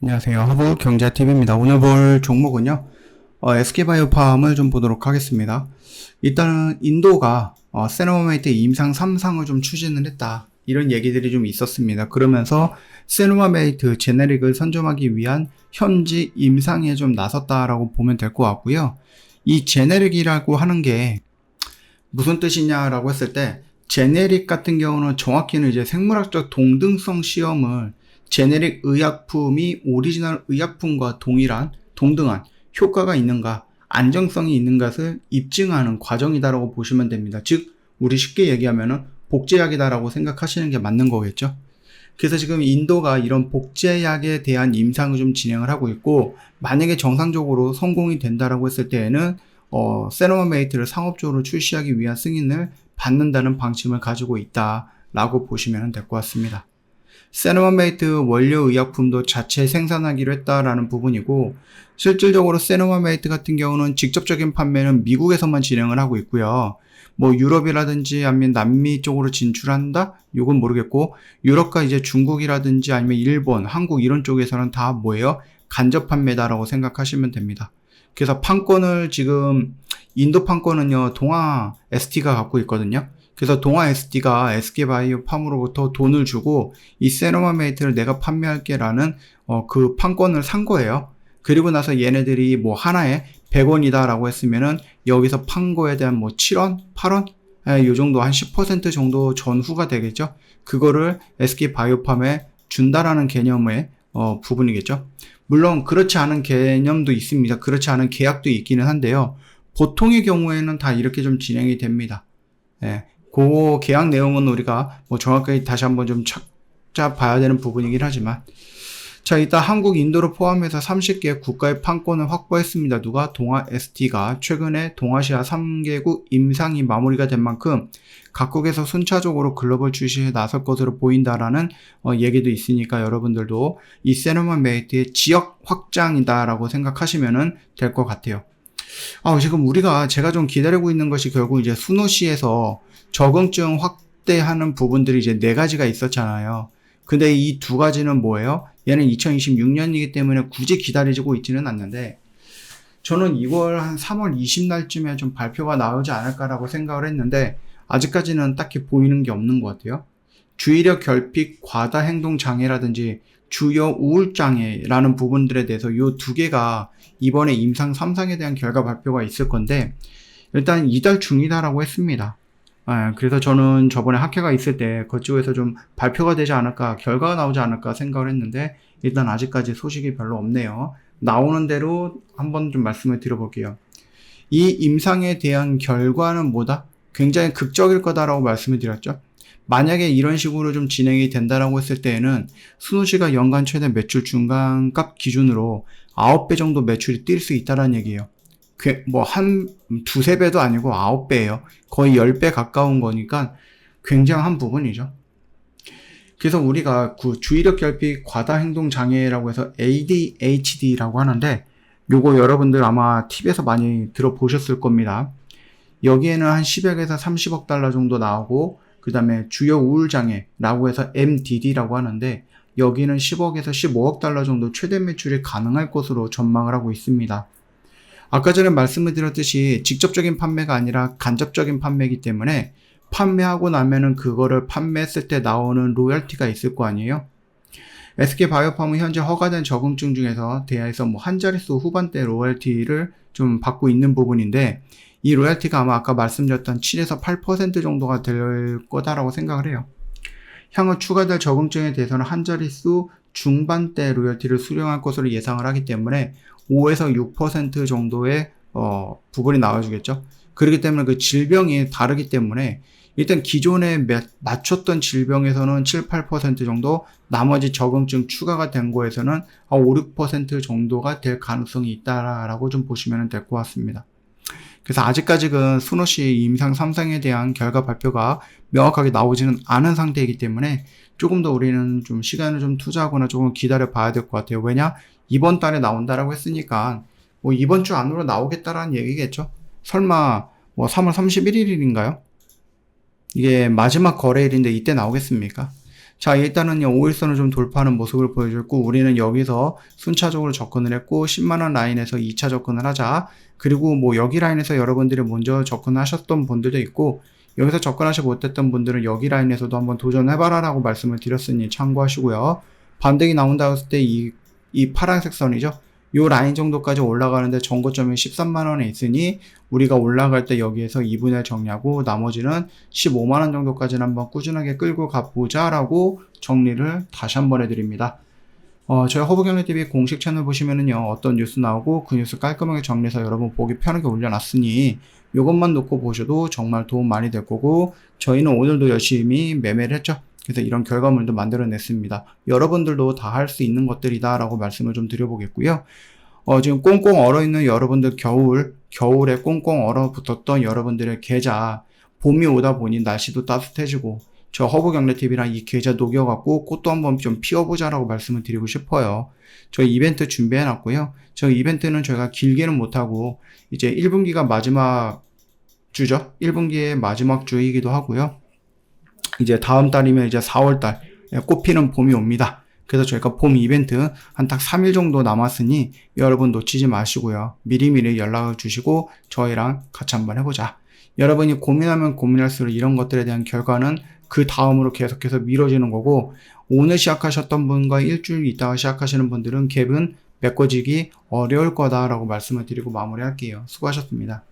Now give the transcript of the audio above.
안녕하세요. 허브경제TV입니다. 오늘 볼 종목은요, SK바이오팜을 좀 보도록 하겠습니다. 일단은 인도가 세노마메이트 임상 3상을 좀 추진을 했다. 이런 얘기들이 좀 있었습니다. 그러면서 세노마메이트 제네릭을 선점하기 위한 현지 임상에 좀 나섰다라고 보면 될 것 같고요. 이 제네릭이라고 하는 게 무슨 뜻이냐라고 했을 때, 제네릭 같은 경우는 정확히는 이제 생물학적 동등성 시험을 제네릭 의약품이 오리지널 의약품과 동등한 효과가 있는가, 안정성이 있는 것을 입증하는 과정이다라고 보시면 됩니다. 즉, 우리 쉽게 얘기하면은 복제약이다라고 생각하시는 게 맞는 거겠죠. 그래서 지금 인도가 이런 복제약에 대한 임상을 좀 진행을 하고 있고, 만약에 정상적으로 성공이 된다라고 했을 때에는 세노마메이트를 상업적으로 출시하기 위한 승인을 받는다는 방침을 가지고 있다라고 보시면 될 것 같습니다. 세노마메이트 원료 의약품도 자체 생산하기로 했다라는 부분이고, 실질적으로 세노마메이트 같은 경우는 직접적인 판매는 미국에서만 진행을 하고 있고요. 뭐 유럽이라든지 아니면 남미 쪽으로 진출한다? 이건 모르겠고, 유럽과 이제 중국이라든지 아니면 일본, 한국 이런 쪽에서는 다 뭐예요? 간접 판매다라고 생각하시면 됩니다. 그래서 판권을 지금 인도 판권은요, 동아 ST가 갖고 있거든요. 그래서 동아 SD가 SK바이오팜으로부터 돈을 주고 이 세노마메이트를 내가 판매할게 라는 그 판권을 산 거예요. 그리고 나서 얘네들이 뭐 하나에 100원이다 라고 했으면은 여기서 판 거에 대한 뭐 7원? 8원? 요 정도 한 10% 정도 전후가 되겠죠. 그거를 SK바이오팜에 준다라는 개념의 부분이겠죠. 물론 그렇지 않은 개념도 있습니다. 그렇지 않은 계약도 있기는 한데요. 보통의 경우에는 다 이렇게 좀 진행이 됩니다. 예. 그 계약 내용은 우리가 뭐 정확하게 다시 한번 좀 찾아봐야 되는 부분이긴 하지만, 자, 일단 한국, 인도를 포함해서 30개 국가의 판권을 확보했습니다. 누가? 동아 ST가 최근에 동아시아 3개국 임상이 마무리가 된 만큼 각국에서 순차적으로 글로벌 출시에 나설 것으로 보인다라는 얘기도 있으니까 여러분들도 이 세노마메이트의 지역 확장이다라고 생각하시면 될 것 같아요. 지금 제가 좀 기다리고 있는 것이 결국 이제 수노시에서 적응증 확대하는 부분들이 이제 4가지가 있었잖아요. 근데 이 2가지는 뭐예요? 얘는 2026년이기 때문에 굳이 기다리고 있지는 않는데, 저는 이걸 한 3월 20날쯤에 좀 발표가 나오지 않을까라고 생각을 했는데, 아직까지는 딱히 보이는 게 없는 것 같아요. 주의력 결핍 과다 행동 장애라든지 주요 우울장애라는 부분들에 대해서 이 2개가 이번에 임상 3상에 대한 결과 발표가 있을 건데, 일단 이달 중이다라고 했습니다. 그래서 저는 저번에 학회가 있을 때 그쪽에서 좀 발표가 되지 않을까, 결과가 나오지 않을까 생각을 했는데, 일단 아직까지 소식이 별로 없네요. 나오는 대로 한번 좀 말씀을 드려볼게요. 이 임상에 대한 결과는 뭐다? 굉장히 극적일 거다라고 말씀을 드렸죠. 만약에 이런 식으로 좀 진행이 된다라고 했을 때에는 수노시가 연간 최대 매출 중간값 기준으로 9배 정도 매출이 뛸 수 있다는 얘기예요. 뭐 한 2~3배도 아니고 9배예요. 거의 10배 가까운 거니까 굉장한 부분이죠. 그래서 우리가 그 주의력 결핍 과다 행동 장애라고 해서 ADHD라고 하는데, 요거 여러분들 아마 TV에서 많이 들어보셨을 겁니다. 여기에는 한 10억에서 30억 달러 정도 나오고, 그 다음에 주요 우울장애라고 해서 MDD라고 하는데, 여기는 10억에서 15억 달러 정도 최대 매출이 가능할 것으로 전망을 하고 있습니다. 아까 전에 말씀을 드렸듯이 직접적인 판매가 아니라 간접적인 판매이기 때문에 판매하고 나면은 그거를 판매했을 때 나오는 로열티가 있을 거 아니에요? SK바이오팜은 현재 허가된 적응증 중에서 대하에서 뭐 한 자릿수 후반대 로열티를 좀 받고 있는 부분인데, 이 로열티가 아마 아까 말씀드렸던 7에서 8% 정도가 될 거다라고 생각을 해요. 향후 추가될 적응증에 대해서는 한 자릿수 중반대 로열티를 수령할 것으로 예상을 하기 때문에 5에서 6% 정도의 부분이 나와주겠죠. 그렇기 때문에 그 질병이 다르기 때문에 일단 기존에 맞췄던 질병에서는 7~8% 정도, 나머지 적응증 추가가 된 거에서는 5~6% 정도가 될 가능성이 있다라고 좀 보시면 될 것 같습니다. 그래서 아직까지는 수노시 임상 3상에 대한 결과 발표가 명확하게 나오지는 않은 상태이기 때문에 조금 더 우리는 좀 시간을 좀 투자하거나 조금 기다려 봐야 될 것 같아요. 왜냐? 이번 달에 나온다라고 했으니까 뭐 이번 주 안으로 나오겠다라는 얘기겠죠. 설마 뭐 3월 31일인가요? 이게 마지막 거래일인데 이때 나오겠습니까? 자, 일단은요, 5일선을 좀 돌파하는 모습을 보여줬고, 우리는 여기서 순차적으로 접근을 했고, 10만원 라인에서 2차 접근을 하자. 그리고 뭐 여기 라인에서 여러분들이 먼저 접근하셨던 분들도 있고, 여기서 접근하지 못했던 분들은 여기 라인에서도 한번 도전해봐라 라고 말씀을 드렸으니 참고하시고요. 반등이 나온다고 했을 때 이 파란색 선이죠. 요 라인 정도까지 올라가는데 전고점이 13만원에 있으니 우리가 올라갈 때 여기에서 2분의 1 정리하고 나머지는 15만원 정도까지는 한번 꾸준하게 끌고 가보자 라고 정리를 다시 한번 해드립니다. 저희 허브경제TV 공식 채널 보시면은요, 어떤 뉴스 나오고 그 뉴스 깔끔하게 정리해서 여러분 보기 편하게 올려놨으니 이것만 놓고 보셔도 정말 도움 많이 될 거고, 저희는 오늘도 열심히 매매를 했죠. 그래서 이런 결과물도 만들어냈습니다. 여러분들도 다 할 수 있는 것들이다 라고 말씀을 좀 드려보겠고요. 지금 꽁꽁 얼어있는 여러분들 겨울에 꽁꽁 얼어붙었던 여러분들의 계좌, 봄이 오다 보니 날씨도 따뜻해지고, 저 허브경제TV랑 이 계좌 녹여갖고 꽃도 한번 좀 피워보자라고 말씀을 드리고 싶어요. 저희 이벤트 준비해놨고요. 저희 이벤트는 저희가 길게는 못하고, 이제 1분기가 마지막 주죠. 1분기의 마지막 주이기도 하고요. 이제 다음 달이면 이제 4월달, 꽃피는 봄이 옵니다. 그래서 저희가 봄 이벤트 한 딱 3일 정도 남았으니 여러분 놓치지 마시고요. 미리미리 연락을 주시고 저희랑 같이 한번 해보자. 여러분이 고민하면 고민할수록 이런 것들에 대한 결과는 그 다음으로 계속해서 미뤄지는 거고, 오늘 시작하셨던 분과 일주일 있다가 시작하시는 분들은 갭은 메꿔지기 어려울 거다라고 말씀을 드리고 마무리할게요. 수고하셨습니다.